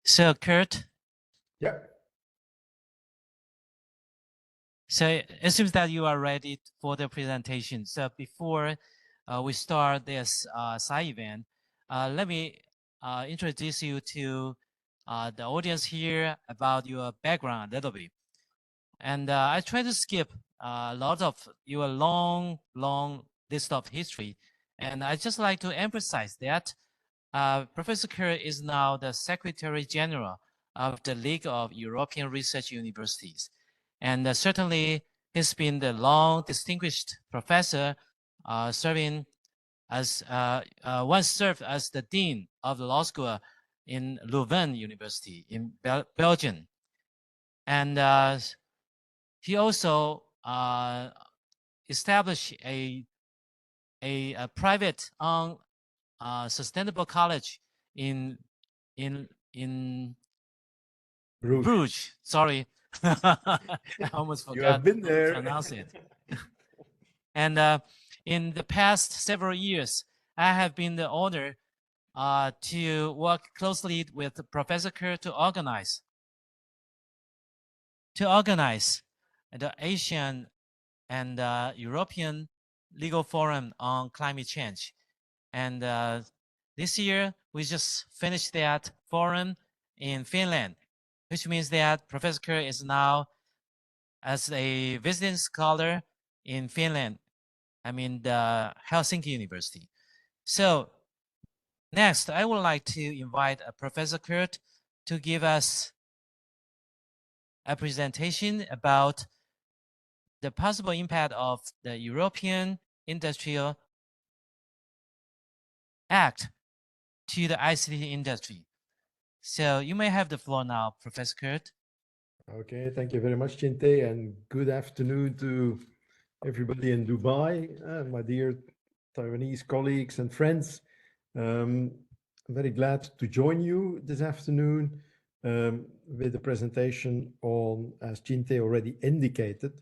So Kurt, Yeah. so it seems that you are ready for the presentation. So before we start this side event, let me introduce you to the audience here about your background a little bit. And I try to skip a lot of your long list of history. And I just like to emphasize that Professor Kerr is now the Secretary General of the League of European Research Universities. And certainly he's been the long distinguished professor serving as once served as the Dean of the Law School in Leuven University in Belgium. And he also established a private sustainable college in Bruges. Sorry, I almost forgot You have been to there. pronounce it. And in the past several years, I have been the honor to work closely with Professor Kerr to organize the Asian and European Legal Forum on Climate Change. And this year, we just finished that forum in Finland, which means that Professor Kerr is now as a visiting scholar in Finland, I mean the Helsinki University. So next, I would like to invite Professor Kurt to give us a presentation about the possible impact of the European Industrial Act to the ICT industry. So you may have the floor now, Professor Kurt. Okay, thank you very much, Chinte, and good afternoon to everybody in Dubai, my dear Taiwanese colleagues and friends. I'm very glad to join you this afternoon with the presentation on, as Chinte already indicated,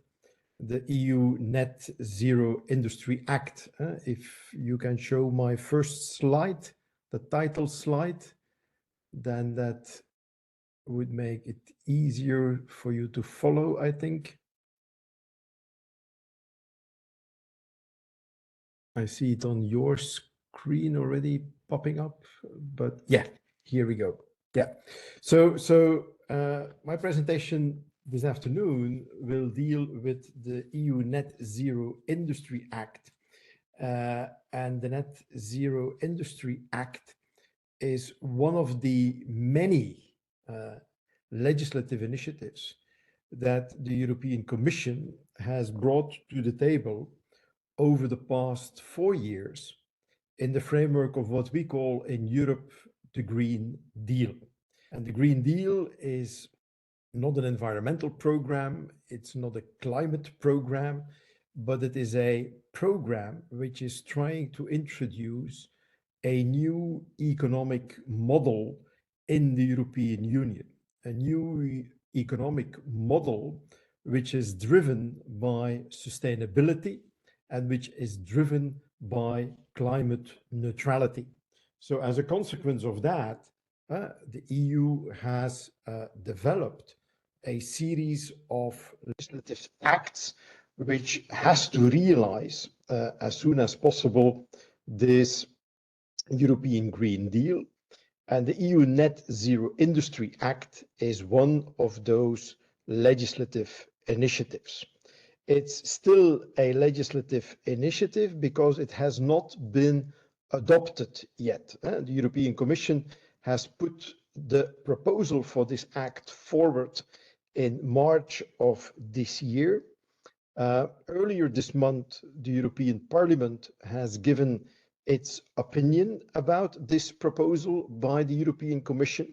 the EU Net Zero Industry Act. If you can show my first slide, the title slide, then that would make it easier for you to follow, I think. I see it on your screen already popping up, but yeah, here we go. Yeah, so my presentation this afternoon will deal with the EU Net Zero Industry Act. And the Net Zero Industry Act is one of the many legislative initiatives that the European Commission has brought to the table over the past 4 years in the framework of what we call in Europe the Green Deal. And the Green Deal is not an environmental program, it's not a climate program, but it is a program which is trying to introduce a new economic model in the European Union, a new economic model which is driven by sustainability and which is driven by climate neutrality. So as a consequence of that, the EU has developed a series of legislative acts which has to realize as soon as possible this European Green Deal. And the EU Net Zero Industry Act is one of those legislative initiatives. It's still a legislative initiative because it has not been adopted yet. The European Commission has put the proposal for this act forward in March of this year. Earlier this month, the European Parliament has given its opinion about this proposal by the European Commission.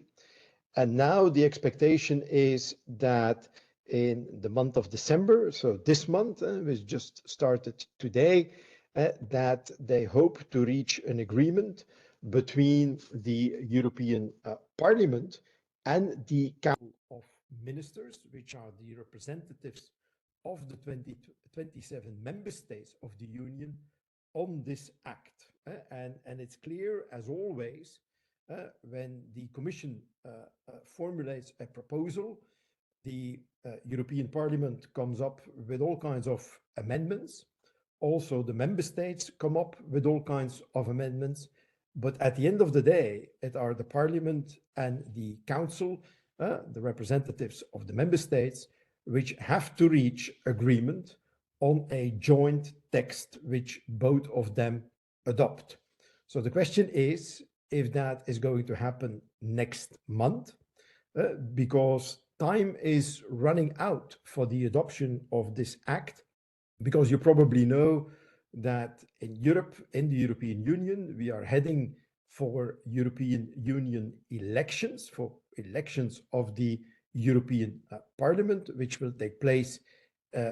And now the expectation is that in the month of December, so this month, which just started today, that they hope to reach an agreement between the European Parliament and the Council of Ministers, which are the representatives of the 27 member states of the Union on this act. And it's clear, as always, when the Commission formulates a proposal. The European Parliament comes up with all kinds of amendments. Also, the member states come up with all kinds of amendments. But at the end of the day, it are the Parliament and the Council, the representatives of the member states, which have to reach agreement on a joint text which both of them adopt. So the question is if that is going to happen next month, because time is running out for the adoption of this act, because you probably know that in Europe, in the European Union, we are heading for European Union elections, for elections of the European Parliament, which will take place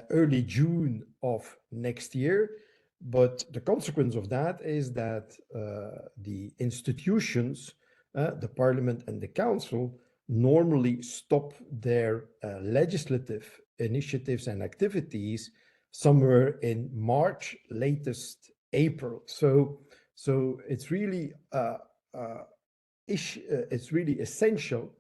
early June of next year. But the consequence of that is that the institutions, the Parliament and the Council, normally stop their legislative initiatives and activities somewhere in March, latest April. So it's really it's really essential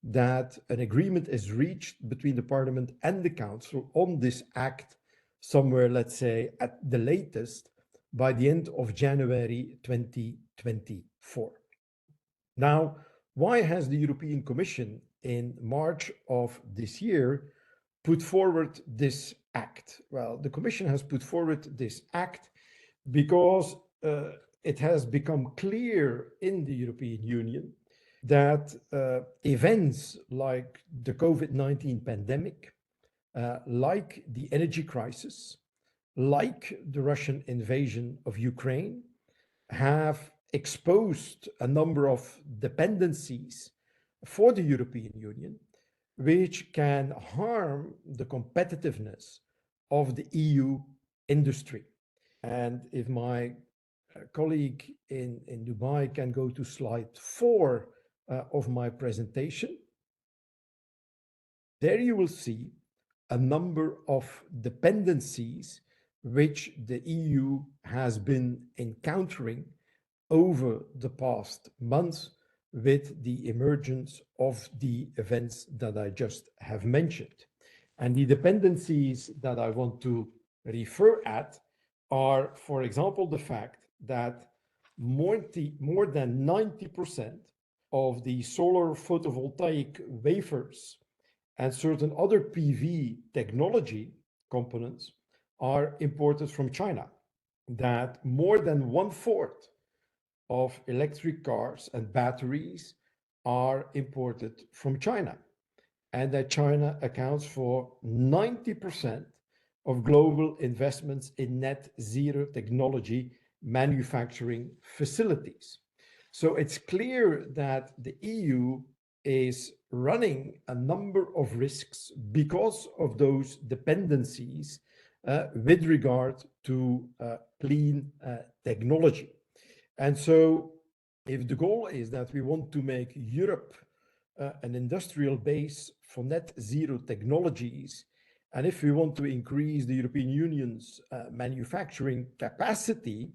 that an agreement is reached between the Parliament and the Council on this act somewhere, let's say, at the latest by the end of January 2024. Now, why has the European Commission in March of this year put forward this act? Well, the Commission has put forward this act because it has become clear in the European Union that events like the COVID-19 pandemic, like the energy crisis, like the Russian invasion of Ukraine, have exposed a number of dependencies for the European Union, which can harm the competitiveness of the EU industry. And if my colleague in Dubai can go to slide 4 of my presentation, there you will see a number of dependencies which the EU has been encountering over the past months with the emergence of the events that I just have mentioned. And the dependencies that I want to refer at are, for example, the fact that more than 90% of the solar photovoltaic wafers and certain other PV technology components are imported from China, that more than 1/4 of electric cars and batteries are imported from China, and that China accounts for 90% of global investments in net zero technology manufacturing facilities. So it's clear that the EU is running a number of risks because of those dependencies with regard to clean technology. And so if the goal is that we want to make Europe an industrial base for net zero technologies, and if we want to increase the European Union's manufacturing capacity,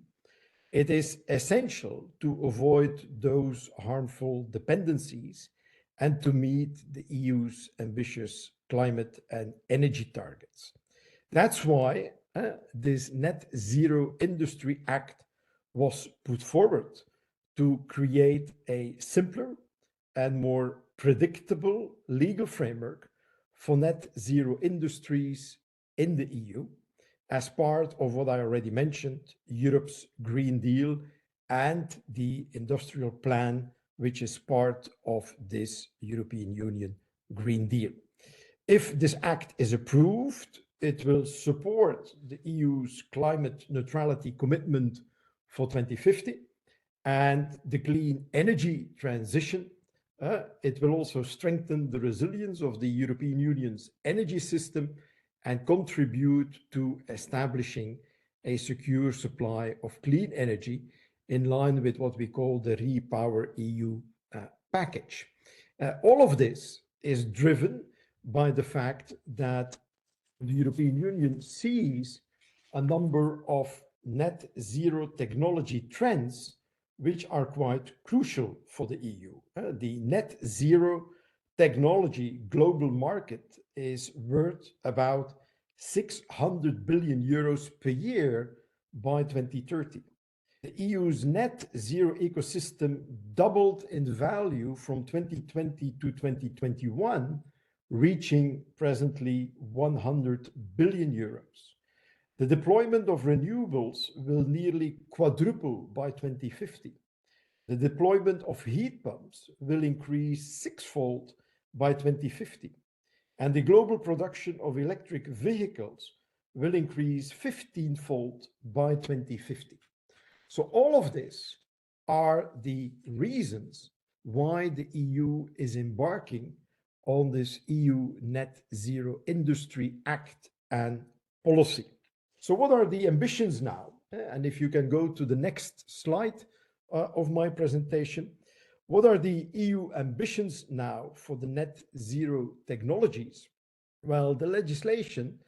it is essential to avoid those harmful dependencies and to meet the EU's ambitious climate and energy targets. That's why this Net Zero Industry Act was put forward to create a simpler and more predictable legal framework for net zero industries in the EU as part of what I already mentioned, Europe's Green Deal and the industrial plan, which is part of this European Union Green Deal. If this act is approved, it will support the EU's climate neutrality commitment for 2050 and the clean energy transition. It will also strengthen the resilience of the European Union's energy system and contribute to establishing a secure supply of clean energy in line with what we call the Repower EU package. All of this is driven by the fact that the European Union sees a number of net zero technology trends which are quite crucial for the EU. The net zero technology global market is worth about 600 billion euros per year by 2030. The EU's net zero ecosystem doubled in value from 2020 to 2021, reaching presently 100 billion euros. The deployment of renewables will nearly quadruple by 2050. The deployment of heat pumps will increase sixfold by 2050. And the global production of electric vehicles will increase 15-fold by 2050. So all of this are the reasons why the EU is embarking on this EU Net Zero Industry Act and policy. So what are the ambitions now? And if you can go to the next slide of my presentation, what are the EU ambitions now for the net zero technologies? Well, the legislation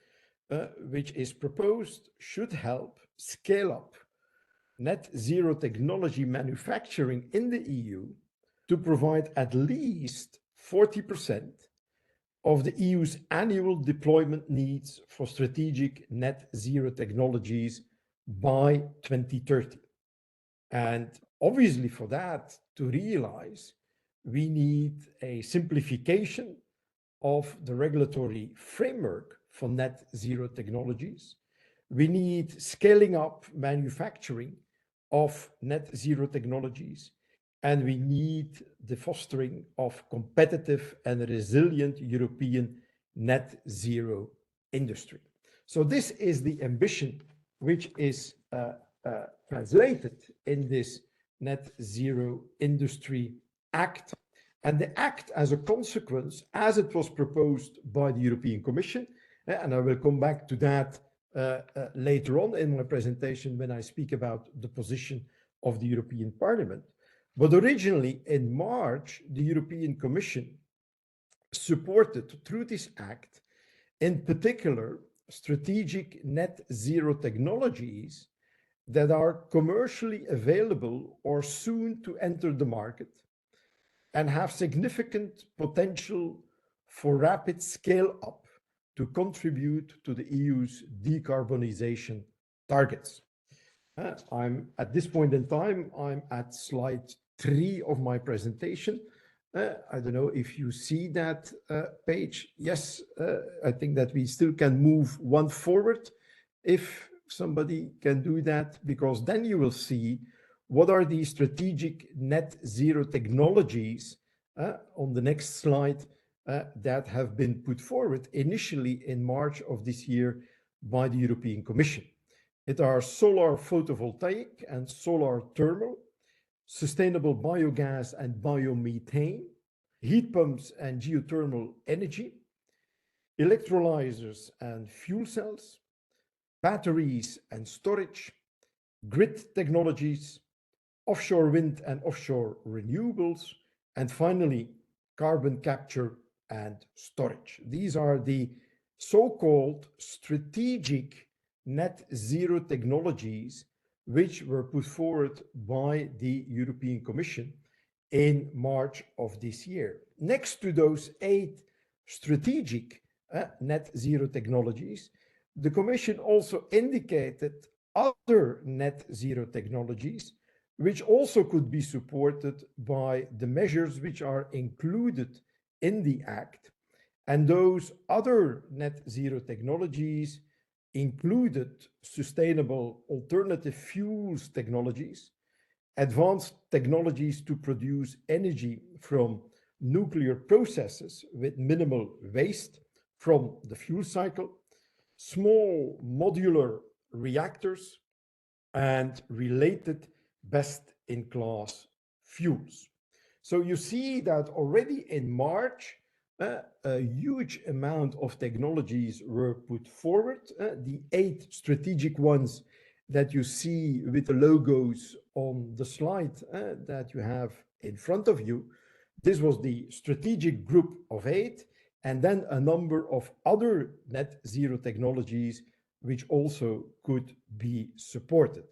which is proposed should help scale up net zero technology manufacturing in the EU to provide at least 40% of the EU's annual deployment needs for strategic net zero technologies by 2030. And obviously, for that to realize, we need a simplification of the regulatory framework for net zero technologies. We need scaling up manufacturing of net zero technologies, and we need the fostering of competitive and resilient European net zero industry. So this is the ambition which is translated in this Net Zero Industry Act. And the act, as a consequence, as it was proposed by the European Commission, and I will come back to that later on in my presentation when I speak about the position of the European Parliament. But originally, in March, the European Commission supported, through this act, in particular, strategic net zero technologies that are commercially available or soon to enter the market and have significant potential for rapid scale up to contribute to the EU's decarbonization targets. I'm at this point in time, I'm at slide 3 of my presentation. I don't know if you see that page. Yes, I think that we still can move one forward if somebody can do that, because then you will see what are the strategic net zero technologies on the next slide that have been put forward initially in March of this year by the European Commission. It are solar photovoltaic and solar thermal, sustainable biogas and biomethane, heat pumps and geothermal energy, electrolyzers and fuel cells, batteries and storage, grid technologies, offshore wind and offshore renewables, and finally, carbon capture and storage. These are the so-called strategic net zero technologies which were put forward by the European Commission in March of this year. Next to those 8 strategic net zero technologies, the Commission also indicated other net zero technologies which also could be supported by the measures which are included in the Act. And those other net zero technologies included sustainable alternative fuels technologies, advanced technologies to produce energy from nuclear processes with minimal waste from the fuel cycle, small modular reactors, and related best-in-class fuels. So you see that already in March, a huge amount of technologies were put forward. The 8 strategic ones that you see with the logos on the slide that you have in front of you, this was the strategic group of 8, and then a number of other net zero technologies which also could be supported.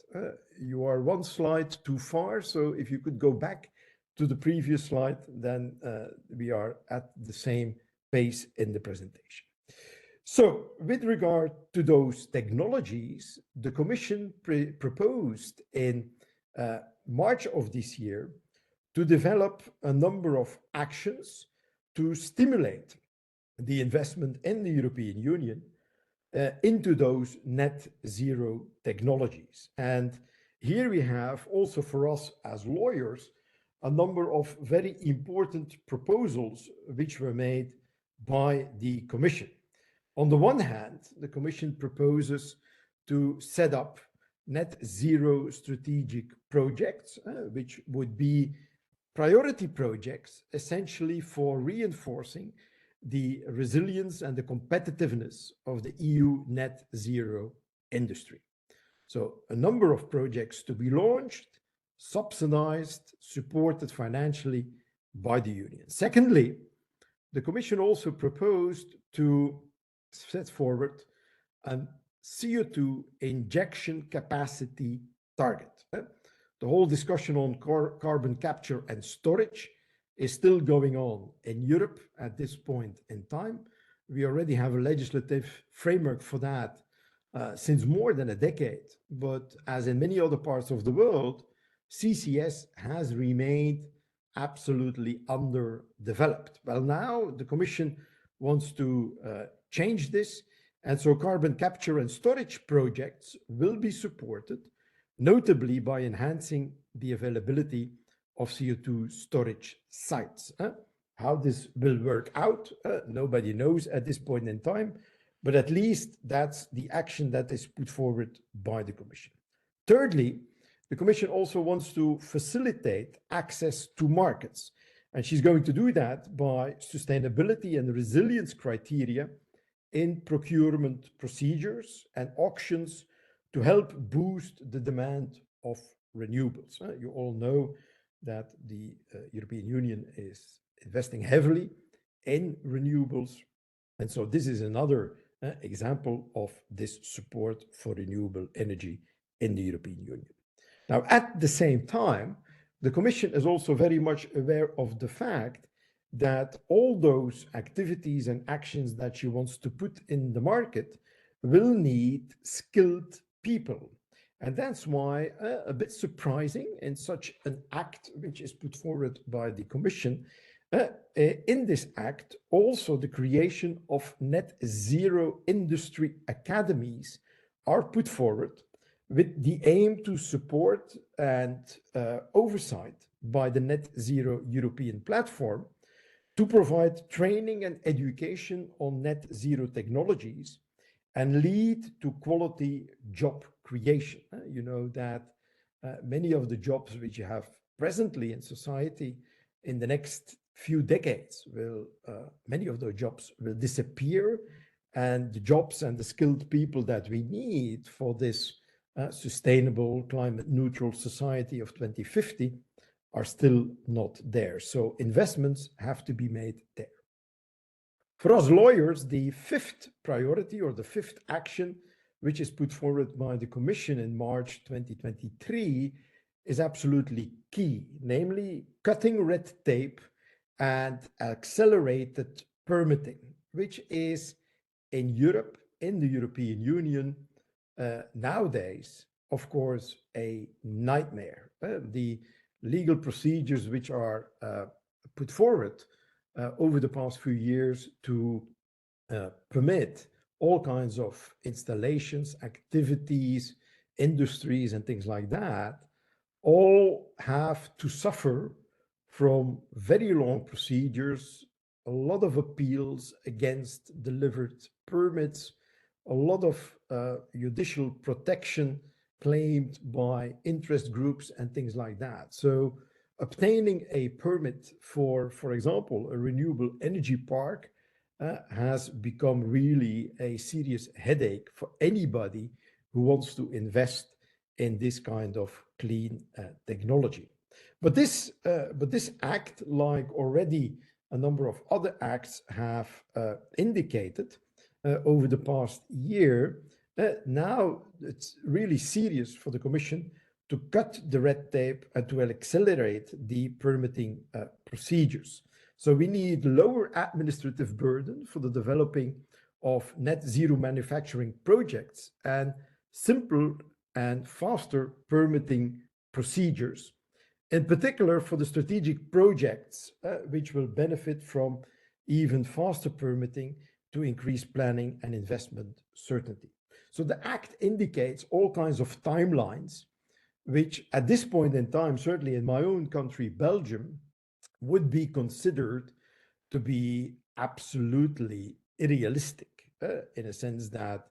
You are one slide too far, so if you could go back to the previous slide, then we are at the same pace in the presentation. So with regard to those technologies, the Commission proposed in March of this year to develop a number of actions to stimulate the investment in the European Union into those net zero technologies. And here we have also for us as lawyers a number of very important proposals which were made by the Commission. On the one hand, the Commission proposes to set up net zero strategic projects, which would be priority projects essentially for reinforcing the resilience and the competitiveness of the EU net zero industry. So a number of projects to be launched, subsidized, supported financially by the Union. Secondly, the Commission also proposed to set forward a CO2 injection capacity target. The whole discussion on carbon capture and storage is still going on in Europe at this point in time. We already have a legislative framework for that since more than a decade. But as in many other parts of the world, CCS has remained absolutely underdeveloped. Well, now the Commission wants to change this. And so carbon capture and storage projects will be supported, notably by enhancing the availability of CO2 storage sites. How this will work out, nobody knows at this point in time, but at least that's the action that is put forward by the Commission. Thirdly, the Commission also wants to facilitate access to markets, and she's going to do that by sustainability and resilience criteria in procurement procedures and auctions to help boost the demand of renewables. You all know that the European Union is investing heavily in renewables. And so this is another example of this support for renewable energy in the European Union. Now, at the same time, the Commission is also very much aware of the fact that all those activities and actions that she wants to put in the market will need skilled people. And that's why a bit surprising in such an act which is put forward by the Commission, in this act, also the creation of net zero industry academies are put forward with the aim to support and oversight by the Net Zero European platform to provide training and education on net zero technologies and lead to quality job creation. You know that many of the jobs which you have presently in society in the next few decades many of those jobs will disappear, and the jobs and the skilled people that we need for this sustainable climate neutral society of 2050 are still not there. So investments have to be made there. For us lawyers, the fifth priority or the fifth action, which is put forward by the Commission in March 2023, is absolutely key, namely cutting red tape and accelerated permitting, which is in Europe, in the European Union, nowadays, of course, a nightmare. The legal procedures which are put forward over the past few years to permit all kinds of installations, activities, industries, and things like that, all have to suffer from very long procedures, a lot of appeals against delivered permits, a lot of judicial protection claimed by interest groups and things like that. So obtaining a permit for example, a renewable energy park has become really a serious headache for anybody who wants to invest in this kind of clean technology. But this act, like already a number of other acts have indicated over the past year, now it's really serious for the Commission to cut the red tape and to accelerate the permitting procedures. So we need lower administrative burden for the developing of net zero manufacturing projects and simple and faster permitting procedures, in particular for the strategic projects, which will benefit from even faster permitting to increase planning and investment certainty. So the Act indicates all kinds of timelines, which at this point in time, certainly in my own country, Belgium, would be considered to be absolutely unrealistic, in a sense that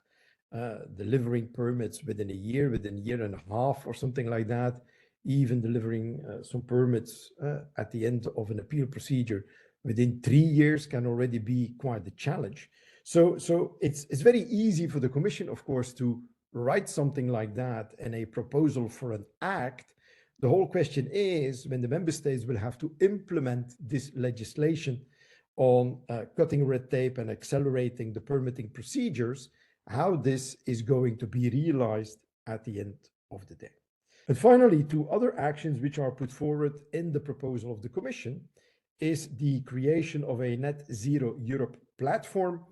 delivering permits within a year and a half, or something like that, even delivering some permits at the end of an appeal procedure within 3 years can already be quite a challenge. So it's very easy for the Commission, of course, to write something like that in a proposal for an act. The whole question is when the member states will have to implement this legislation on cutting red tape and accelerating the permitting procedures, how this is going to be realized at the end of the day. And finally, two other actions which are put forward in the proposal of the Commission is the creation of a Net Zero Europe platform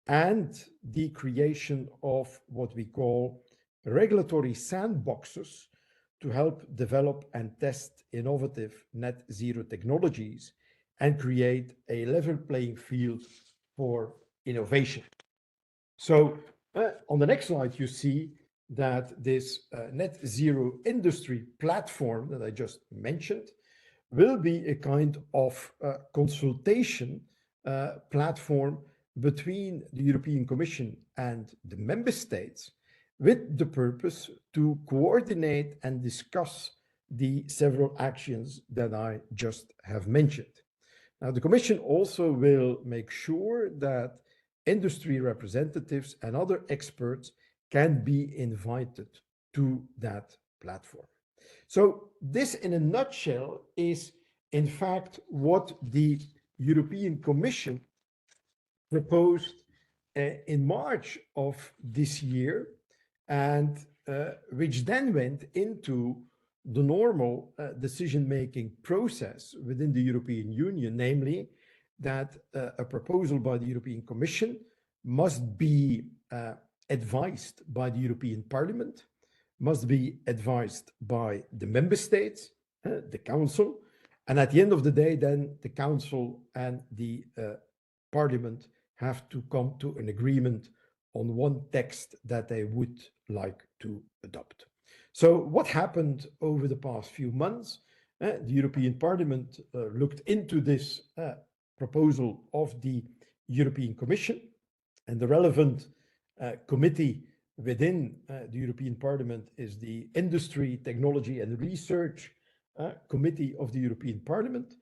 and the creation of what we call regulatory sandboxes to help develop and test innovative net zero technologies and create a level playing field for innovation. So on the next slide, you see that this net zero industry platform that I just mentioned will be a kind of consultation platform between the European Commission and the member states, with the purpose to coordinate and discuss the several actions that I just have mentioned. Now, the Commission also will make sure that industry representatives and other experts can be invited to that platform. So this, in a nutshell, is in fact what the European Commission proposed in March of this year, and which then went into the normal decision-making process within the European Union, namely that a proposal by the European Commission must be advised by the European Parliament, must be advised by the member states, the Council, and at the end of the day, then the Council and the Parliament have to come to an agreement on one text that they would like to adopt. So what happened over the past few months? The European Parliament looked into this proposal of the European Commission, and the relevant committee within the European Parliament is the Industry, Technology and Research Committee of the European Parliament,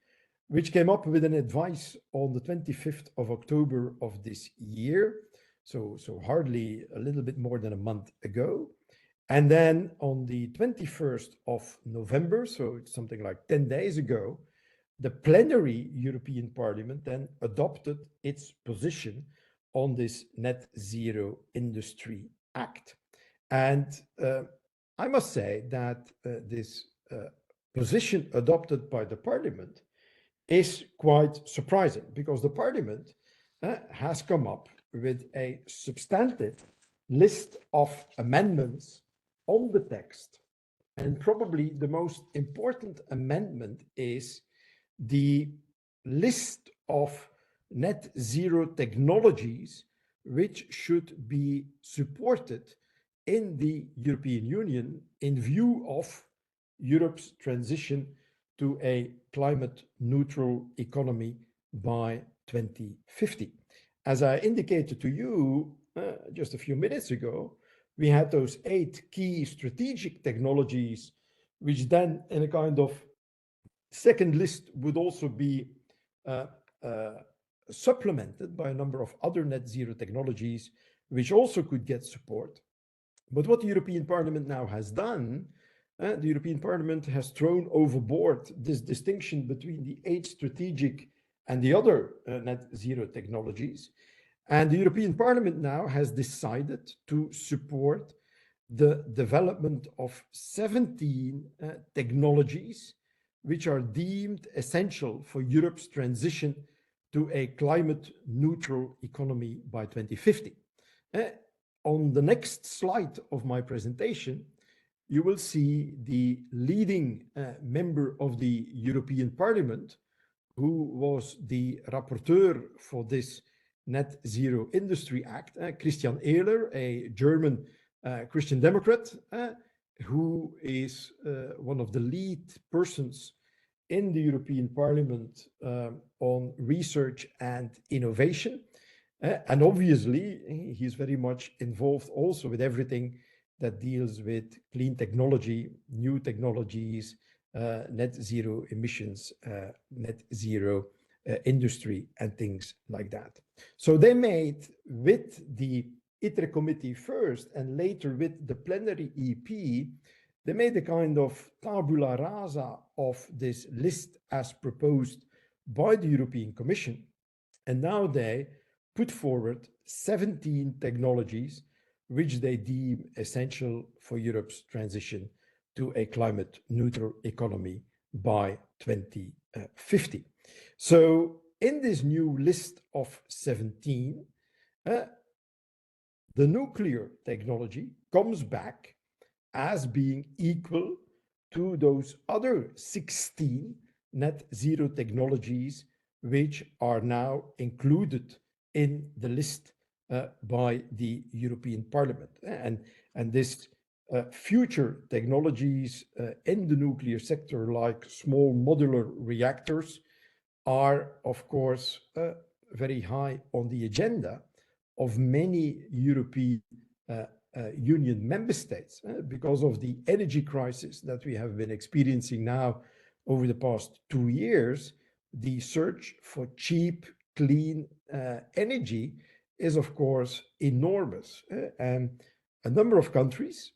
which came up with an advice on the 25th of October of this year, so hardly a little bit more than a month ago. And then on the 21st of November, so it's something like 10 days ago, the plenary European Parliament then adopted its position on this Net Zero Industry Act. And I must say that this position adopted by the Parliament is quite surprising, because the Parliament has come up with a substantive list of amendments on the text. And probably the most important amendment is the list of net zero technologies which should be supported in the European Union in view of Europe's transition to a climate neutral economy by 2050. As I indicated to you just a few minutes ago, we had those 8 key strategic technologies, which then in a kind of second list would also be supplemented by a number of other net zero technologies, which also could get support. But what the European Parliament now has done, the European Parliament has thrown overboard this distinction between the 8 strategic and the other net zero technologies. And the European Parliament now has decided to support the development of 17 technologies which are deemed essential for Europe's transition to a climate neutral economy by 2050. Uh, on the next slide of my presentation, you will see the leading member of the European Parliament, who was the rapporteur for this Net Zero Industry Act, Christian Ehler, a German Christian Democrat, who is one of the lead persons in the European Parliament on research and innovation. And obviously, he's very much involved also with everything that deals with clean technology, new technologies, net zero emissions, net zero industry, and things like that. So they made with the ITRE committee first and later with the plenary EP, they made a kind of tabula rasa of this list as proposed by the European Commission. And now they put forward 17 technologies which they deem essential for Europe's transition to a climate neutral economy by 2050. So in this new list of 17, the nuclear technology comes back as being equal to those other 16 net zero technologies which are now included in the list by the European Parliament. And this future technologies in the nuclear sector, like small modular reactors, are, of course, very high on the agenda of many European Union member states because of the energy crisis that we have been experiencing now over the past 2 years. The search for cheap, clean energy is, of course, enormous. And a number of countries,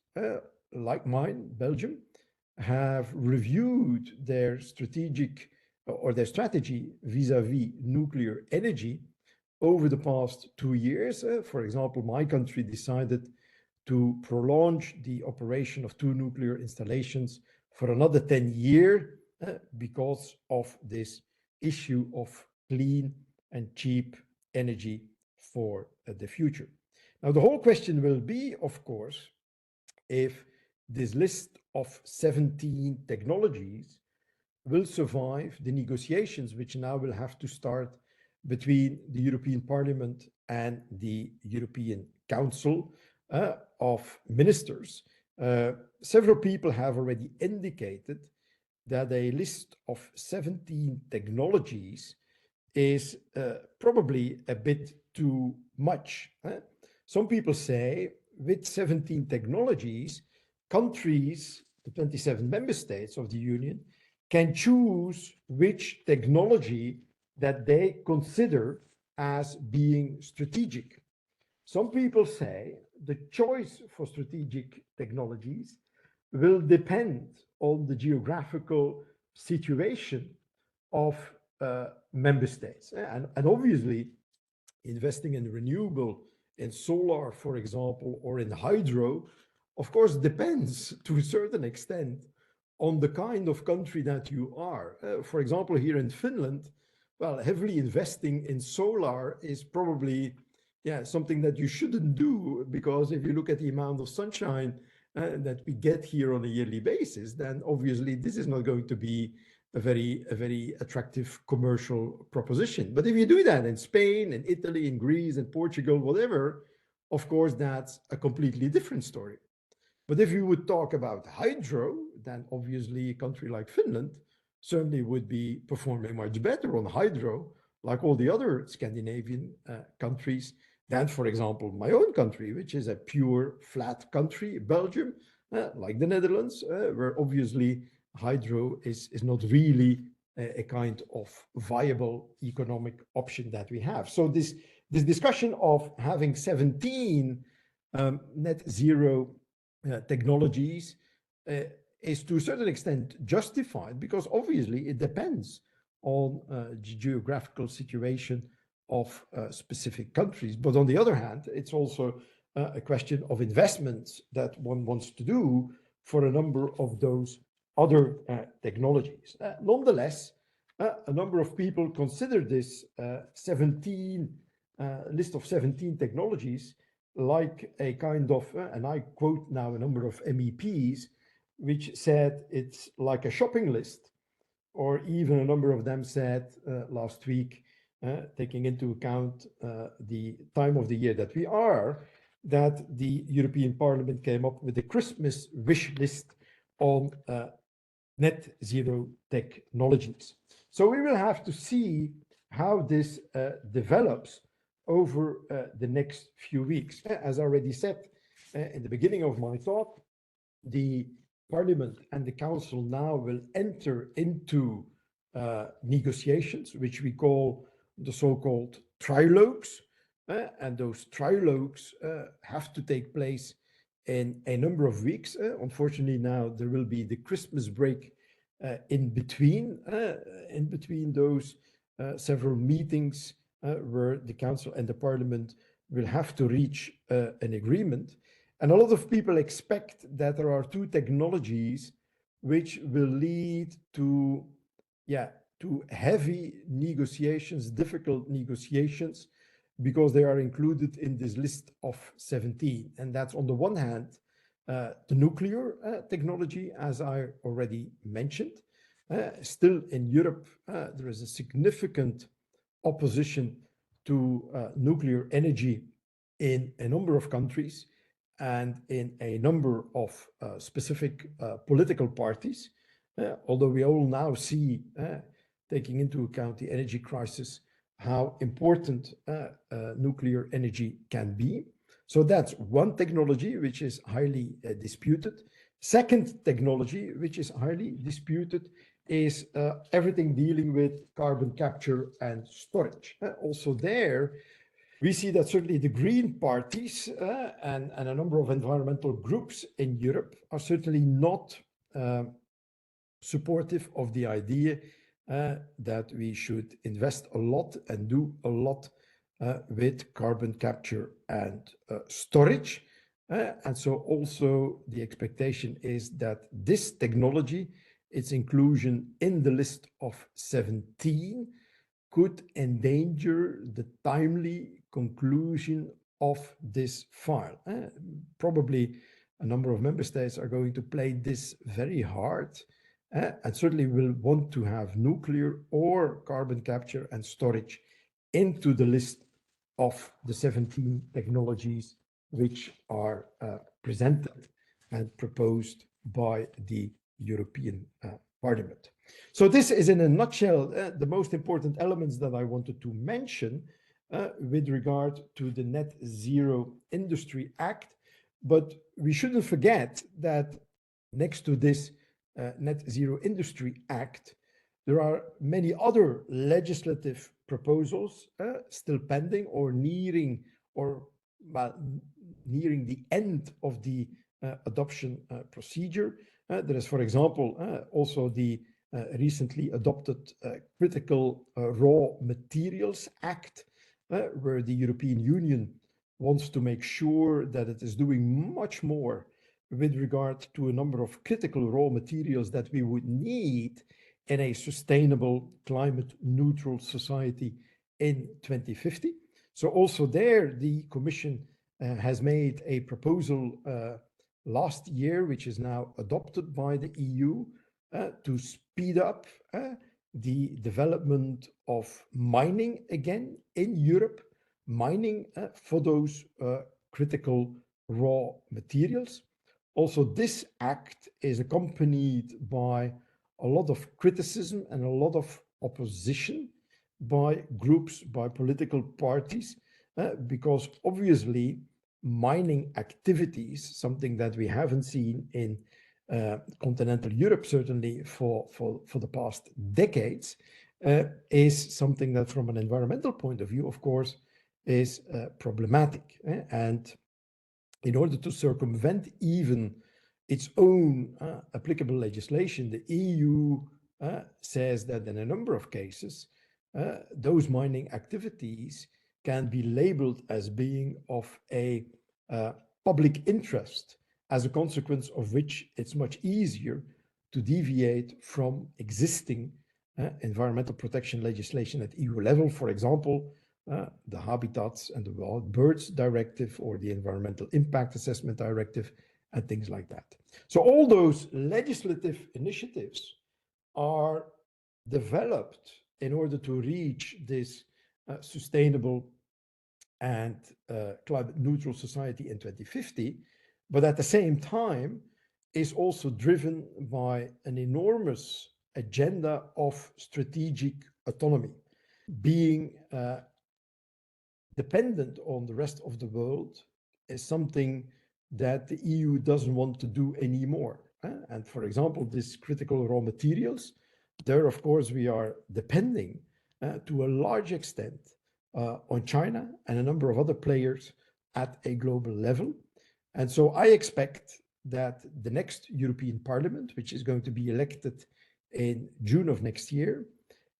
like mine, Belgium, have reviewed their strategic or their strategy vis-a-vis nuclear energy over the past 2 years. For example, my country decided to prolong the operation of 2 nuclear installations for another 10 years because of this issue of clean and cheap energy for the future. Now, the whole question will be, of course, if this list of 17 technologies will survive the negotiations which now will have to start between the European Parliament and the European Council of Ministers. Several people have already indicated that a list of 17 technologies is probably a bit too much. Some people say with 17 technologies, countries, the 27 member states of the Union, can choose which technology that they consider as being strategic. Some people say the choice for strategic technologies will depend on the geographical situation of member states. And obviously, investing in renewable, in solar, for example, or in hydro, of course, depends to a certain extent on the kind of country that you are. For example, here in Finland, well, heavily investing in solar is probably something that you shouldn't do, because if you look at the amount of sunshine that we get here on a yearly basis, then obviously this is not going to be a very attractive commercial proposition. But if you do that in Spain, in Italy, in Greece, in Portugal, whatever, of course, that's a completely different story. But if you would talk about hydro, then obviously a country like Finland certainly would be performing much better on hydro, like all the other Scandinavian countries, than, for example, my own country, which is a pure flat country, Belgium, like the Netherlands, where obviously hydro is not really a kind of viable economic option that we have. So this discussion of having 17 net zero technologies is to a certain extent justified, because obviously it depends on the geographical situation of specific countries. But on the other hand, it's also a question of investments that one wants to do for a number of those other technologies. Nonetheless, a number of people consider this 17 list of 17 technologies like a kind of, and I quote now a number of MEPs, which said it's like a shopping list, or even a number of them said last week, taking into account the time of the year that we are, that the European Parliament came up with a Christmas wish list on net zero technologies. So we will have to see how this develops over the next few weeks. As I already said in the beginning of my talk, the Parliament and the Council now will enter into negotiations, which we call the so-called trilogues. And those trilogues have to take place in a number of weeks. Unfortunately, now there will be the Christmas break in between those several meetings where the Council and the Parliament will have to reach an agreement. And a lot of people expect that there are two technologies which will lead to, to heavy negotiations, difficult negotiations, because they are included in this list of 17. And that's on the one hand, the nuclear technology, as I already mentioned. Still in Europe, there is a significant opposition to nuclear energy in a number of countries and in a number of specific political parties. Although we all now see, taking into account the energy crisis, how important nuclear energy can be. So that's one technology which is highly disputed. Second technology which is highly disputed is everything dealing with carbon capture and storage. Also there, we see that certainly the green parties and a number of environmental groups in Europe are certainly not supportive of the idea that we should invest a lot and do a lot with carbon capture and storage. And so also the expectation is that this technology, its inclusion in the list of 17, could endanger the timely conclusion of this file. Probably a number of member states are going to play this very hard and certainly will want to have nuclear or carbon capture and storage into the list of the 17 technologies which are presented and proposed by the European Parliament. So this is in a nutshell the most important elements that I wanted to mention with regard to the Net Zero Industry Act. But we shouldn't forget that next to this Net Zero Industry Act, there are many other legislative proposals still pending or nearing the end of the adoption procedure. There is, for example, also the recently adopted Critical Raw Materials Act, where the European Union wants to make sure that it is doing much more with regard to a number of critical raw materials that we would need in a sustainable climate neutral society in 2050. So also there, the Commission has made a proposal last year, which is now adopted by the EU, to speed up the development of mining again in Europe, mining for those critical raw materials. Also, this act is accompanied by a lot of criticism and a lot of opposition by groups, by political parties, because obviously mining activities, something that we haven't seen in continental Europe, certainly for the past decades, is something that from an environmental point of view, of course, is problematic. And in order to circumvent even its own applicable legislation, the EU says that in a number of cases, those mining activities can be labeled as being of a public interest, as a consequence of which it's much easier to deviate from existing environmental protection legislation at EU level. For example, the Habitats and the Wild Birds Directive or the Environmental Impact Assessment Directive and things like that. So all those legislative initiatives are developed in order to reach this sustainable and climate neutral society in 2050, but at the same time is also driven by an enormous agenda of strategic autonomy, being dependent on the rest of the world is something that the EU doesn't want to do anymore. And for example, this critical raw materials, there, of course, we are depending to a large extent on China and a number of other players at a global level. And so I expect that the next European Parliament, which is going to be elected in June of next year,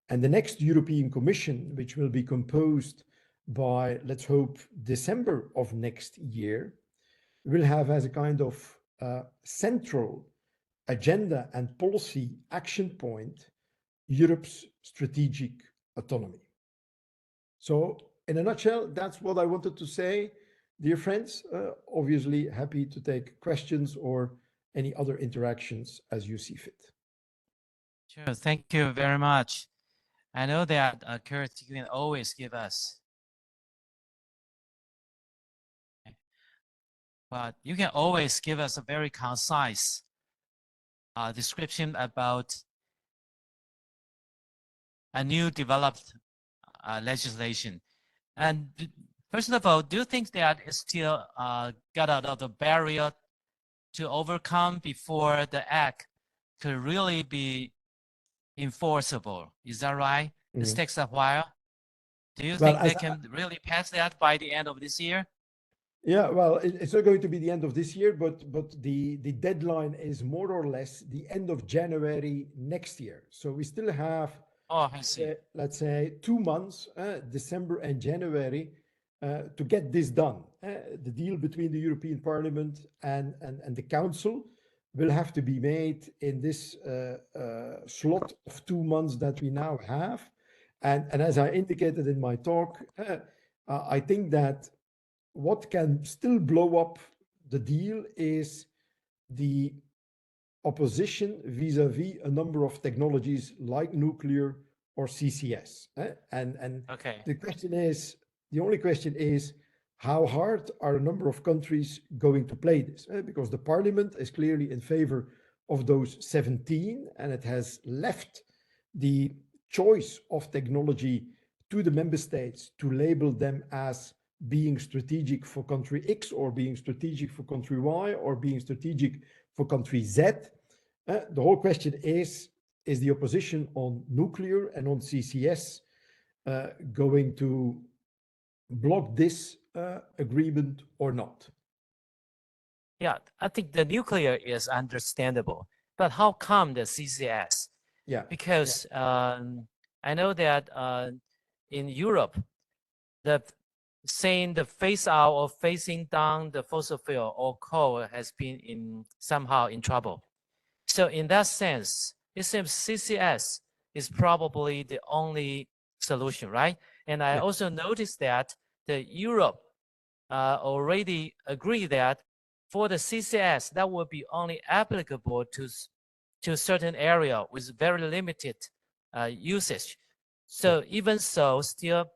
and the next European Commission, which will be composed by, let's hope, December of next year, will have as a kind of central agenda and policy action point Europe's strategic autonomy. So in a nutshell, that's what I wanted to say, dear friends. Obviously happy to take questions or any other interactions as you see fit. Sure, thank you very much. I know that Kurt, you can always give us, but you can always give us a very concise description about a new developed legislation. And first of all, do you think that it still got out of the barrier to overcome before the act could really be enforceable? Is that right? This takes a while. Do you think they can really pass that by the end of this year? Yeah, well, it's not going to be the end of this year, but the deadline is more or less the end of January next year. So we still have, I see. Let's say, 2 months, December and January, to get this done. The deal between the European Parliament and the Council will have to be made in this slot of 2 months that we now have. And as I indicated in my talk, I think that what can still blow up the deal is the opposition vis-a-vis a number of technologies like nuclear or CCS. And Okay. the only question is, how hard are a number of countries going to play this? Because the parliament is clearly in favor of those 17, and it has left the choice of technology to the member states to label them as being strategic for country X or being strategic for country Y or being strategic for country Z. The whole question is the opposition on nuclear and on CCS going to block this agreement or not? Yeah, I think the nuclear is understandable, but how come the CCS? Yeah. Because I know that in Europe, saying the phase out or phasing down the fossil fuel or coal has been somehow in trouble. So in that sense, it seems CCS is probably the only solution, right? And I also noticed that the Europe already agreed that for the CCS, that will be only applicable to a certain area with very limited usage. So even so, still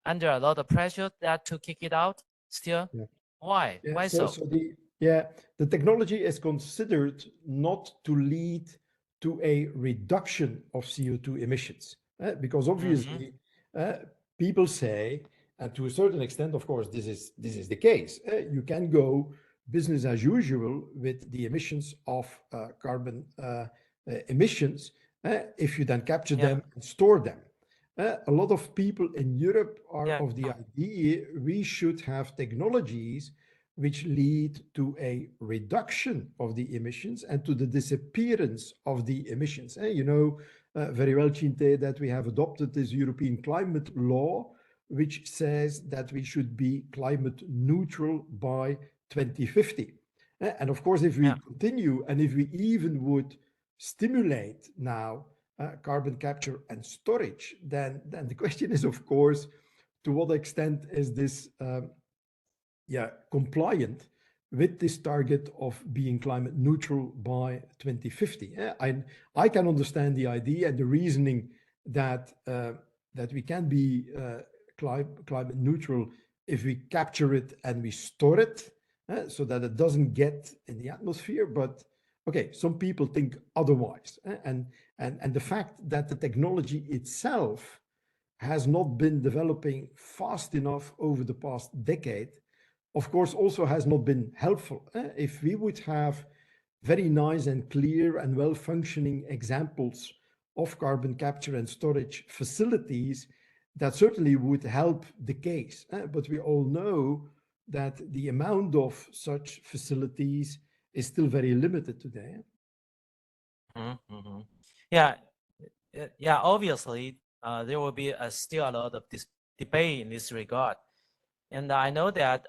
under a lot of pressure that to kick it out still. Why? Why so? The technology is considered not to lead to a reduction of CO2 emissions, because obviously people say, and to a certain extent, of course, this is the case. You can go business as usual with the emissions of carbon emissions if you then capture them and store them. A lot of people in Europe are of the idea we should have technologies which lead to a reduction of the emissions and to the disappearance of the emissions. You know very well, Chinte, that we have adopted this European climate law, which says that we should be climate neutral by 2050. And of course, if we continue and if we even would stimulate now carbon capture and storage, then the question is, of course, to what extent is this compliant with this target of being climate neutral by 2050? I can understand the idea and the reasoning that that we can be climate neutral if we capture it and we store it so that it doesn't get in the atmosphere. But okay, some people think otherwise, and the fact that the technology itself has not been developing fast enough over the past decade, of course, also has not been helpful. If we would have very nice and clear and well-functioning examples of carbon capture and storage facilities, that certainly would help the case. But we all know that the amount of such facilities is still very limited today. Mm-hmm. Yeah, yeah. Obviously, there will be still a lot of this debate in this regard, and I know that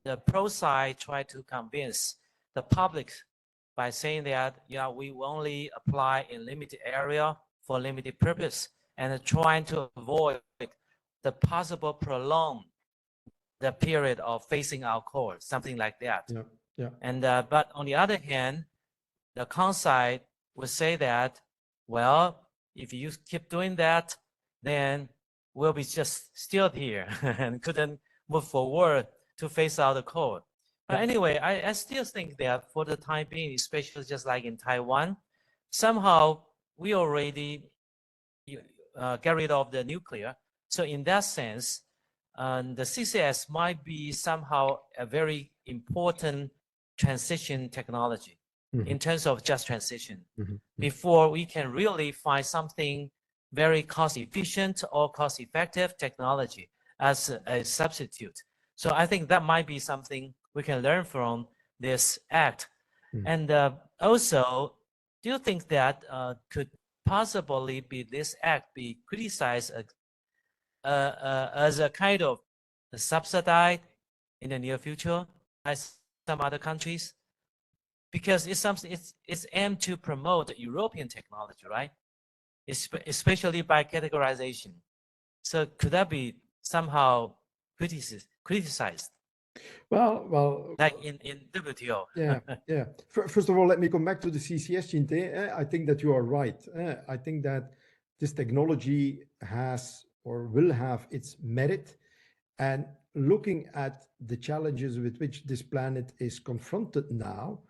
the pro side try to convince the public by saying that we only apply in limited area for limited purpose, and trying to avoid the possible prolong the period of phasing out coal, something like that. Yeah. And but on the other hand, the con side would say that, well, if you keep doing that, then we'll be just still here and couldn't move forward to phase out the coal. But anyway, I still think that for the time being, especially just like in Taiwan, somehow we already get rid of the nuclear. So in that sense, the CCS might be somehow a very important transition technology in terms of just transition before we can really find something very cost efficient or cost effective technology as a substitute. So I think that might be something we can learn from this act. And also, do you think that could possibly be this act be criticized as a kind of subsidized in the near future by some other countries? Because it's something it's aimed to promote European technology, right? Especially by categorization. So could that be somehow criticized? Well, like in WTO. Yeah. First of all, let me come back to the CCS, Jinte. I think that you are right. I think that this technology has or will have its merit. And looking at the challenges with which this planet is confronted now,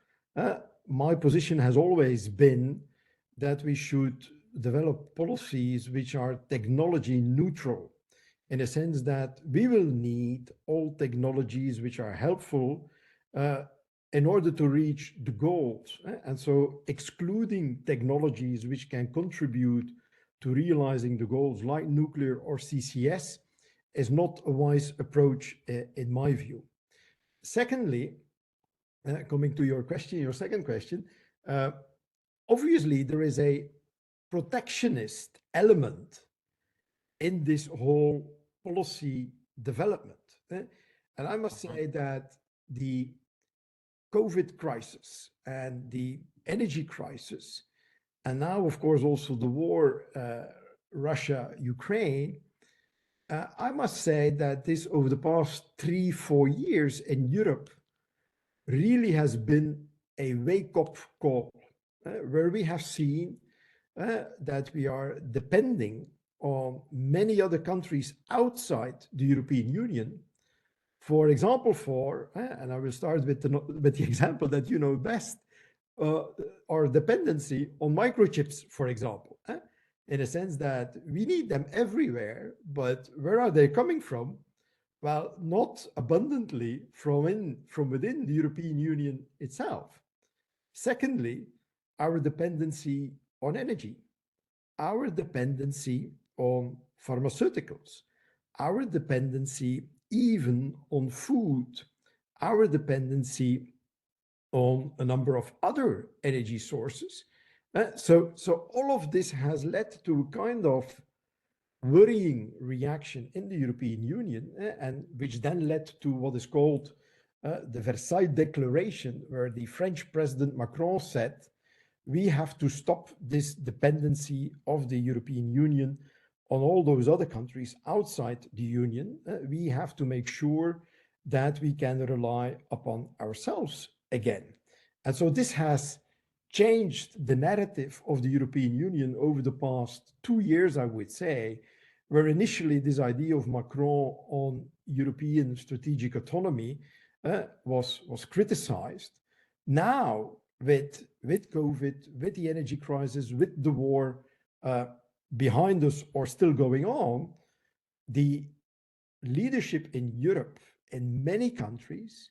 my position has always been that we should develop policies which are technology neutral, in a sense that we will need all technologies which are helpful in order to reach the goals. And so excluding technologies which can contribute to realizing the goals like nuclear or CCS is not a wise approach in my view. Secondly, coming to your question, your second question, obviously there is a protectionist element in this whole policy development. And I must say that the COVID crisis and the energy crisis, and now, of course, also the war, Russia-Ukraine, I must say that this over the past 3-4 years in Europe really has been a wake-up call, where we have seen that we are depending on many other countries outside the European Union. For example, and I will start with the example that you know best, our dependency on microchips, for example, in a sense that we need them everywhere, but where are they coming from? Well, not abundantly from within the European Union itself. Secondly, our dependency on energy, our dependency on pharmaceuticals, our dependency even on food, our dependency on a number of other energy sources. So all of this has led to a kind of worrying reaction in the European Union, and which then led to what is called the Versailles Declaration, where the French President Macron said, we have to stop this dependency of the European Union on all those other countries outside the Union. We have to make sure that we can rely upon ourselves again. And so this has changed the narrative of the European Union over the past 2 years, I would say, where initially this idea of Macron on European strategic autonomy was criticized. Now, with COVID, with the energy crisis, with the war behind us or still going on, the leadership in Europe, in many countries,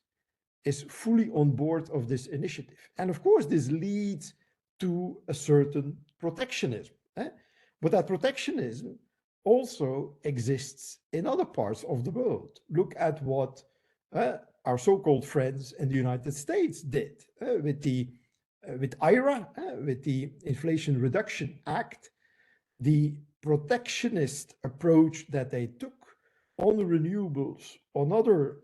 is fully on board of this initiative. And of course, this leads to a certain protectionism. But that protectionism also exists in other parts of the world. Look at what our so-called friends in the United States did with IRA, with the Inflation Reduction Act, the protectionist approach that they took on the renewables, on other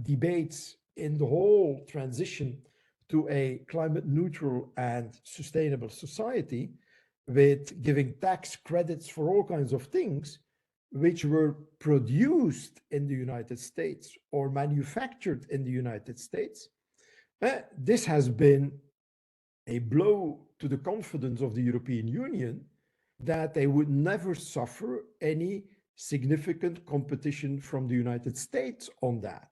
debates in the whole transition to a climate neutral and sustainable society, with giving tax credits for all kinds of things which were produced in the United States or manufactured in the United States. This has been a blow to the confidence of the European Union that they would never suffer any significant competition from the United States on that.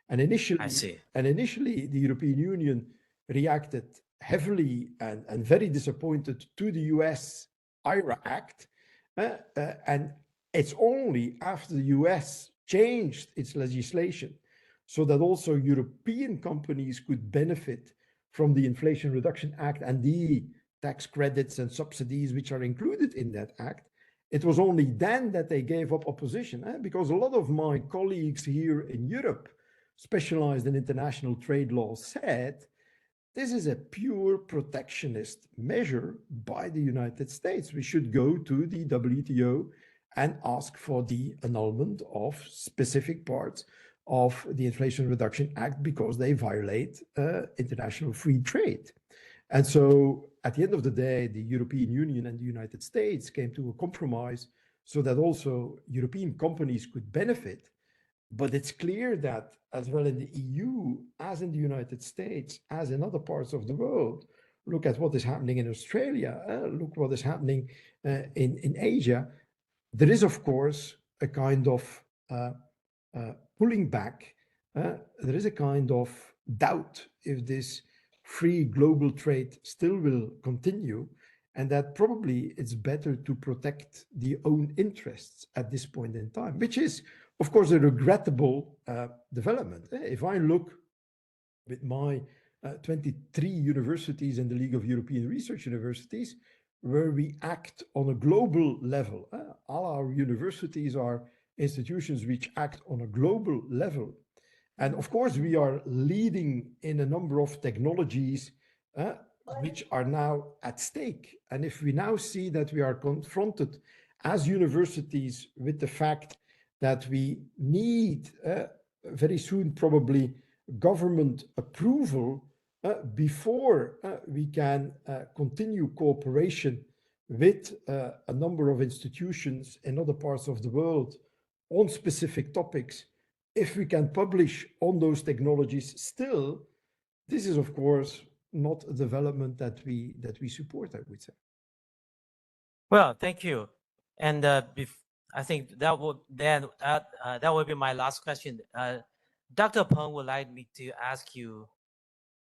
And initially, the European Union reacted heavily and very disappointed to the US IRA Act. And it's only after the US changed its legislation so that also European companies could benefit from the Inflation Reduction Act and the tax credits and subsidies which are included in that act. It was only then that they gave up opposition, because a lot of my colleagues here in Europe, specialized in international trade law, said this is a pure protectionist measure by the United States. We should go to the WTO and ask for the annulment of specific parts of the Inflation Reduction Act because they violate international free trade. And so at the end of the day, the European Union and the United States came to a compromise so that also European companies could benefit. But it's clear that as well in the EU, as in the United States, as in other parts of the world, look at what is happening in Australia, look what is happening in Asia. There is, of course, a kind of pulling back. There is a kind of doubt if this free global trade still will continue, and that probably it's better to protect the own interests at this point in time, which is, of course, a regrettable development. If I look with my 23 universities in the League of European Research Universities, where we act on a global level, all our universities are institutions which act on a global level. And of course, we are leading in a number of technologies which are now at stake. And if we now see that we are confronted as universities with the fact that we need very soon probably government approval before we can continue cooperation with a number of institutions in other parts of the world on specific topics, if we can publish on those technologies still, this is of course not a development that we support, I would say. Well, thank you. And I think that would that will be my last question. Dr. Peng would like me to ask you,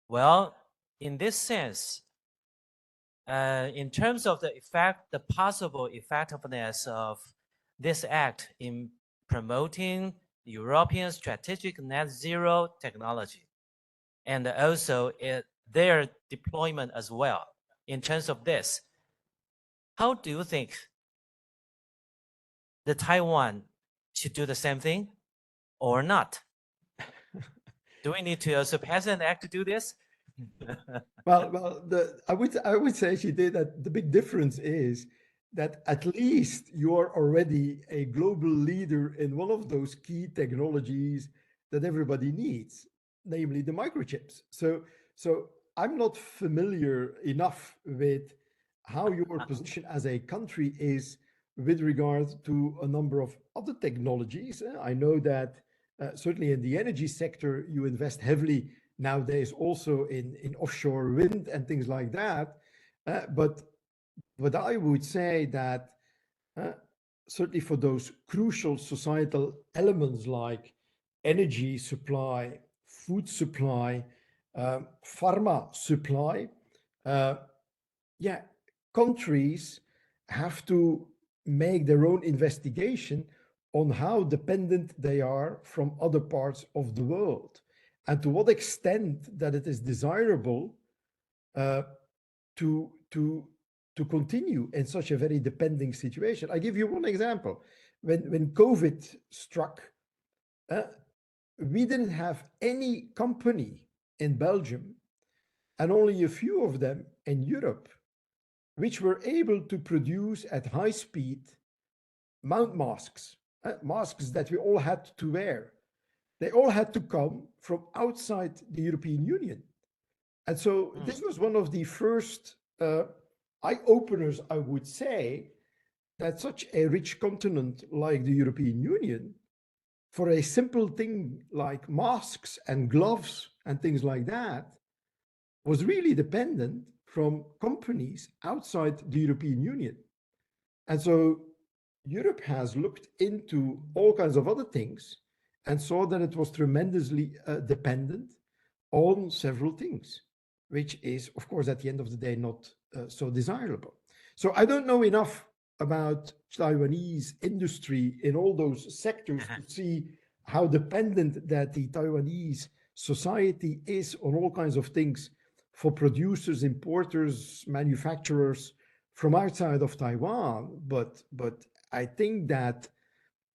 well, in this sense, in terms of the possible effectiveness of this act in promoting European strategic net zero technology, and also their deployment as well, in terms of this, how do you think the Taiwan should do the same thing or not? Do we need to also pass an act to do this? well, I would say she did that. The big difference is that at least you are already a global leader in one of those key technologies, that everybody needs, namely the microchips. So I'm not familiar enough with how your position as a country is with regard to a number of other technologies. I know that certainly in the energy sector, you invest heavily nowadays also in offshore wind and things like that. But I would say that uh, certainly for those crucial societal elements like energy supply, food supply, pharma supply, uh, yeah, countries have to make their own investigation on how dependent they are from other parts of the world and to what extent that it is desirable uh, to to continue in such a very depending situation. I give you one example. When COVID struck, uh, we didn't have any company in Belgium and only a few of them in Europe which were able to produce at high speed mount masks, masks that we all had to wear. They all had to come from outside the European Union. And so this was one of the first eye openers, I would say, that such a rich continent like the European Union, for a simple thing like masks and gloves and things like that, was really dependent from companies outside the European Union. And so Europe has looked into all kinds of other things and saw that it was tremendously dependent on several things, which is, of course, at the end of the day, not so desirable. So I don't know enough about Taiwanese industry in all those sectors to see how dependent that the Taiwanese society is on all kinds of things for producers, importers, manufacturers from outside of Taiwan. But I think that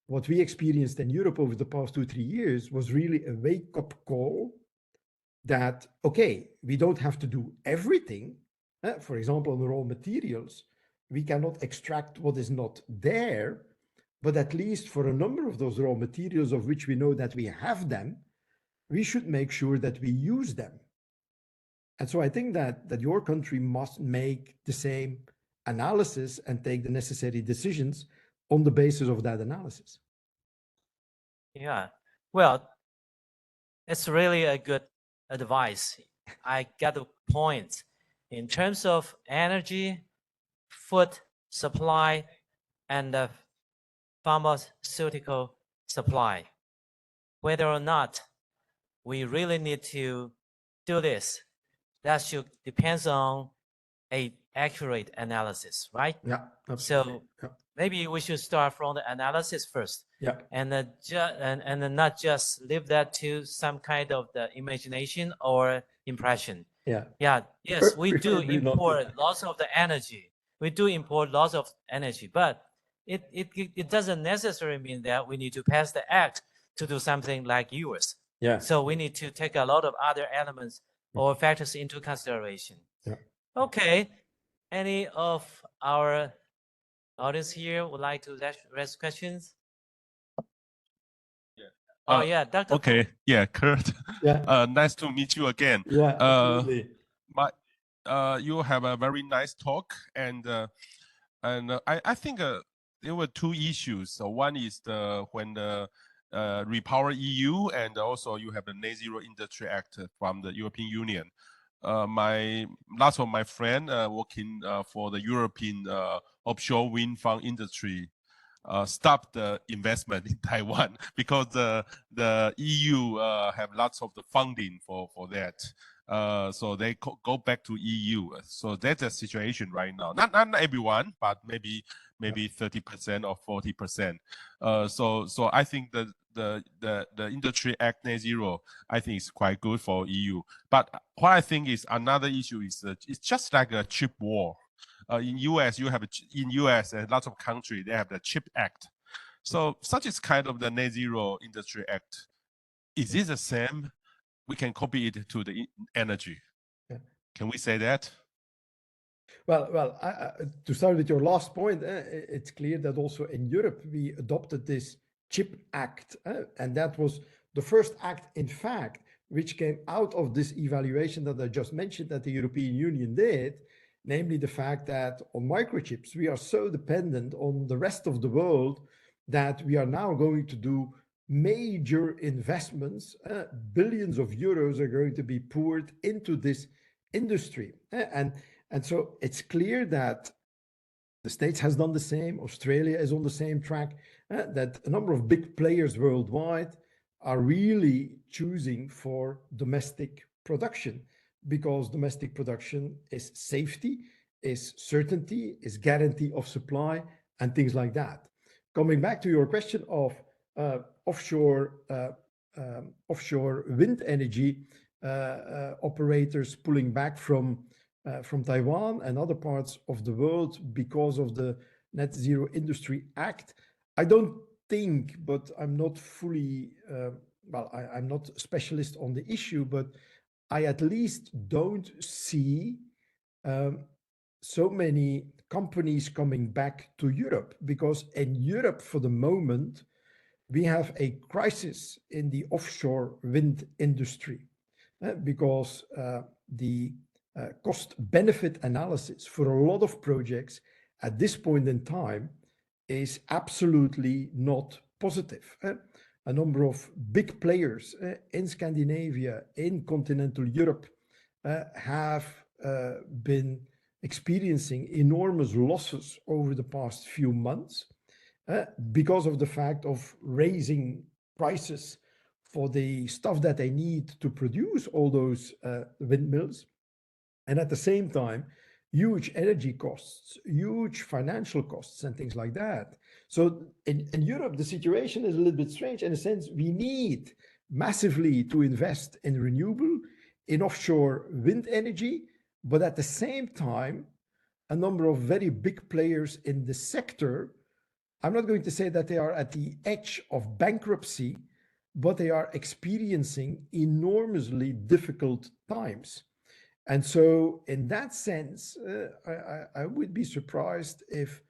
what we experienced in Europe over the past 2-3 years was really a wake-up call that, okay, we don't have to do everything. For example, on the raw materials, we cannot extract what is not there, but at least for a number of those raw materials of which we know that we have them, we should make sure that we use them. And so I think that your country must make the same analysis and take the necessary decisions on the basis of that analysis. Yeah, well, it's really a good advice. I got the point. In terms of energy, food supply, and the pharmaceutical supply, whether or not we really need to do this, that should depends on a accurate analysis, right? Yeah, absolutely. So maybe we should start from the analysis first. Yeah. And not just leave that to some kind of the imagination or impression. Yeah. Yeah. Yes, we do Preferably not. import lots of the energy. We do import lots of energy, but it doesn't necessarily mean that we need to pass the act to do something like yours. Yeah. So we need to take a lot of other elements or factors into consideration. Yeah. Okay. Any of our audience here would like to raise questions? Oh yeah, Dr. Okay, Fu. yeah, Kurt. Yeah. Nice to meet you again. Yeah, absolutely. You have a very nice talk, and I think there were two issues. So one is when the Repower EU, and also you have the NetZero Industry Act from the European Union. Lots of my friends working for the European offshore wind farm industry stop the investment in Taiwan because the EU have lots of the funding for that. So they go back to EU. So that's the situation right now. Not everyone, but maybe 30% or 40%. So I think the Industry Act NetZero, I think is quite good for EU. But what I think is another issue is it's just like a chip war. In US, in US and lots of countries, they have the CHIP Act. So such is kind of the NetZero Industry Act. Is it the same? We can copy it to the energy. Yeah. Can we say that? Well, to start with your last point, it's clear that also in Europe we adopted this Chip Act. And that was the first act, in fact, which came out of this evaluation that I just mentioned that the European Union did, namely the fact that on microchips, we are so dependent on the rest of the world that we are now going to do major investments. Billions of euros are going to be poured into this industry. And so it's clear that the States has done the same, Australia is on the same track, that a number of big players worldwide are really choosing for domestic production, because domestic production is safety, is certainty, is guarantee of supply, and things like that. Coming back to your question of offshore wind energy operators pulling back from Taiwan and other parts of the world because of the NetZero Industry Act, I don't think, but I'm not fully, I'm not a specialist on the issue, but I at least don't see so many companies coming back to Europe, because in Europe for the moment, we have a crisis in the offshore wind industry because the cost benefit analysis for a lot of projects at this point in time is absolutely not positive. A number of big players in Scandinavia, in continental Europe, have been experiencing enormous losses over the past few months because of the fact of raising prices for the stuff that they need to produce all those windmills. And at the same time, huge energy costs, huge financial costs, and things like that. So in Europe, the situation is a little bit strange. In a sense, we need massively to invest in renewable, in offshore wind energy, but at the same time, a number of very big players in the sector, I'm not going to say that they are at the edge of bankruptcy, but they are experiencing enormously difficult times. And so in that sense, I would be surprised if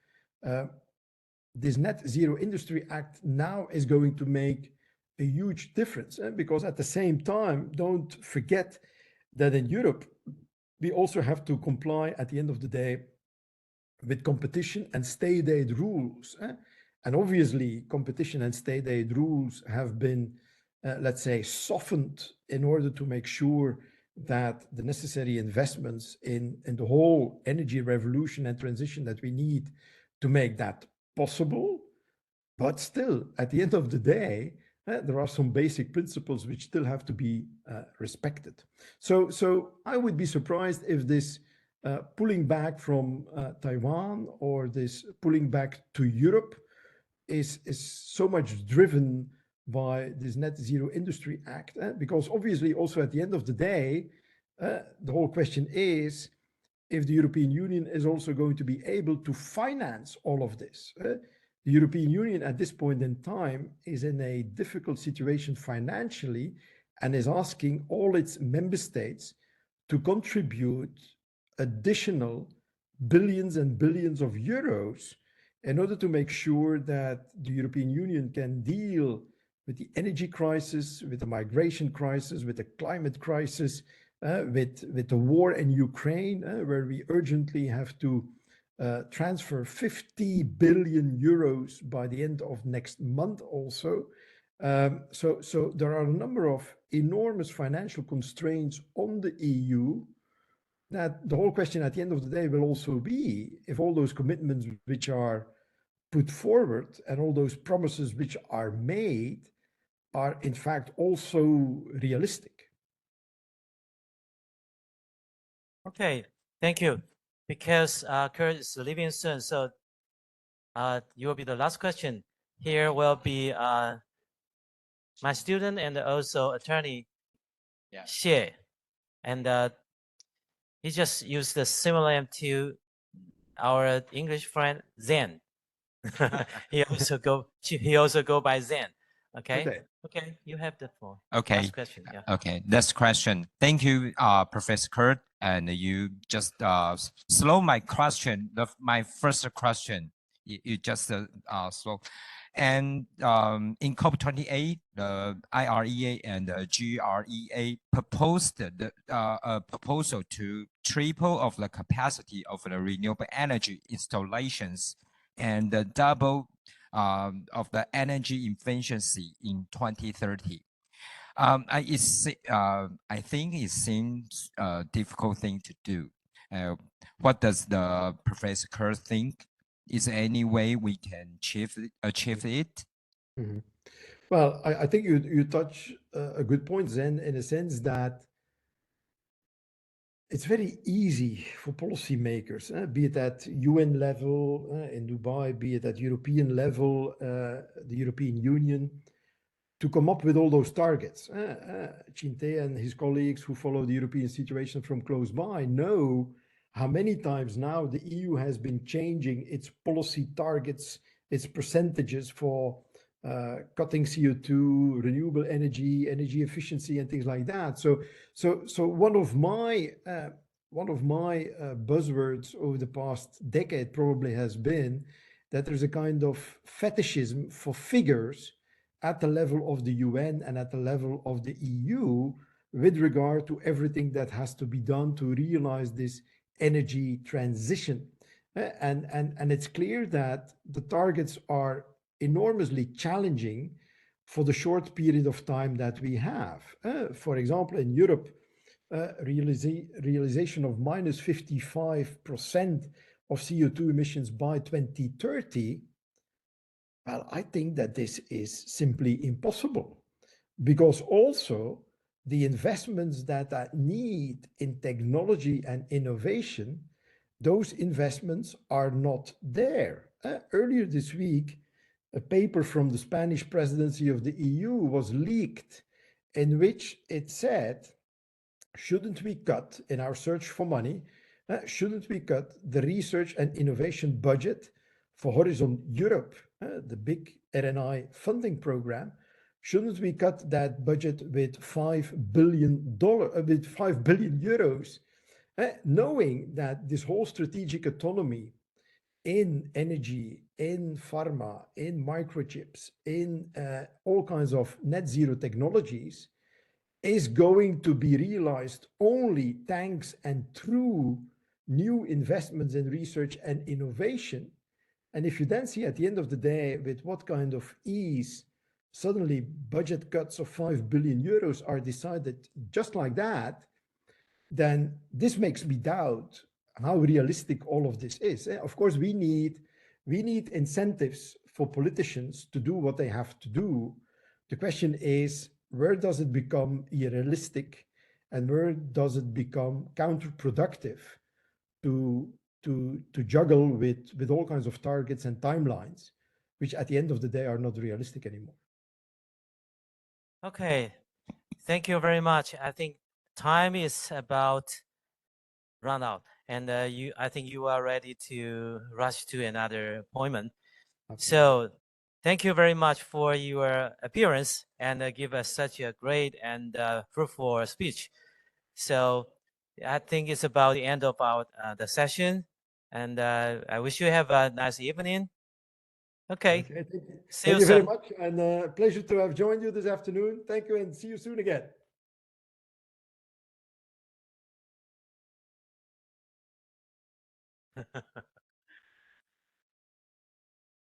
this NetZero Industry Act now is going to make a huge difference. Because at the same time, don't forget that in Europe, we also have to comply at the end of the day with competition and state aid rules. And obviously, competition and state aid rules have been, let's say, softened in order to make sure that the necessary investments in the whole energy revolution and transition that we need to make that possible. But still, at the end of the day, there are some basic principles which still have to be respected. So I would be surprised if this pulling back from Taiwan or this pulling back to Europe is so much driven by this NetZero Industry Act, because obviously also at the end of the day, the whole question is if the European Union is also going to be able to finance all of this. The European Union at this point in time is in a difficult situation financially and is asking all its member states to contribute additional billions and billions of euros in order to make sure that the European Union can deal with the energy crisis, with the migration crisis, with the climate crisis, with the war in Ukraine, where we urgently have to transfer 50 billion euros by the end of next month also. So there are a number of enormous financial constraints on the EU that the whole question at the end of the day will also be if all those commitments which are put forward and all those promises which are made are in fact also realistic. Okay, thank you. Because Kurt is leaving soon, so you will be the last question. Here will be my student and also attorney Xie, and he just used the similar name to our English friend Zen. he also go by Zen. Okay. Okay, you have the floor. Okay. Last question. Yeah. Okay, next question. Thank you, Professor Kurt. And you just slow my question. My first question, you just slow. And in COP28, the IREA and the GREA proposed a proposal to triple of the capacity of the renewable energy installations and double of the energy efficiency in 2030. I think it seems a difficult thing to do. What does the Professor Kerr think? Is there any way we can achieve it? Mhm. Well, I think you touch a good point, Zen, in a sense that it's very easy for policymakers, be it at UN level in Dubai, be it at European level, the European Union, to come up with all those targets. Chinte and his colleagues who follow the European situation from close by know how many times now the EU has been changing its policy targets, its percentages for cutting CO2, renewable energy, energy efficiency, and things like that. So one of my buzzwords over the past decade probably has been that there's a kind of fetishism for figures at the level of the UN and at the level of the EU with regard to everything that has to be done to realize this energy transition. And it's clear that the targets are enormously challenging for the short period of time that we have. For example, in Europe, realization of minus 55% of CO2 emissions by 2030. Well, I think that this is simply impossible because also the investments that I need in technology and innovation, those investments are not there. Earlier this week, a paper from the Spanish presidency of the EU was leaked in which it said, shouldn't we cut in our search for money, shouldn't we cut the research and innovation budget for Horizon Europe, the big RNI funding program? Shouldn't we cut that budget with $5 billion, with 5 billion euros, knowing that this whole strategic autonomy in energy, in pharma, in microchips, in all kinds of net zero technologies is going to be realized only thanks and through new investments in research and innovation. And if you then see at the end of the day with what kind of ease suddenly budget cuts of 5 billion euros are decided just like that, then this makes me doubt how realistic all of this is. Of course, we need incentives for politicians to do what they have to do. The question is, where does it become irrealistic and where does it become counterproductive to juggle with all kinds of targets and timelines, which at the end of the day are not realistic anymore? Okay, thank you very much. I think time is about run out, and I think you are ready to rush to another appointment. So thank you very much for your appearance and give us such a great and fruitful speech. So I think it's about the end of our the session, and I wish you have a nice evening. Okay. See Thank you you very soon. much, and pleasure to have joined you this afternoon. Thank you, and see you soon again.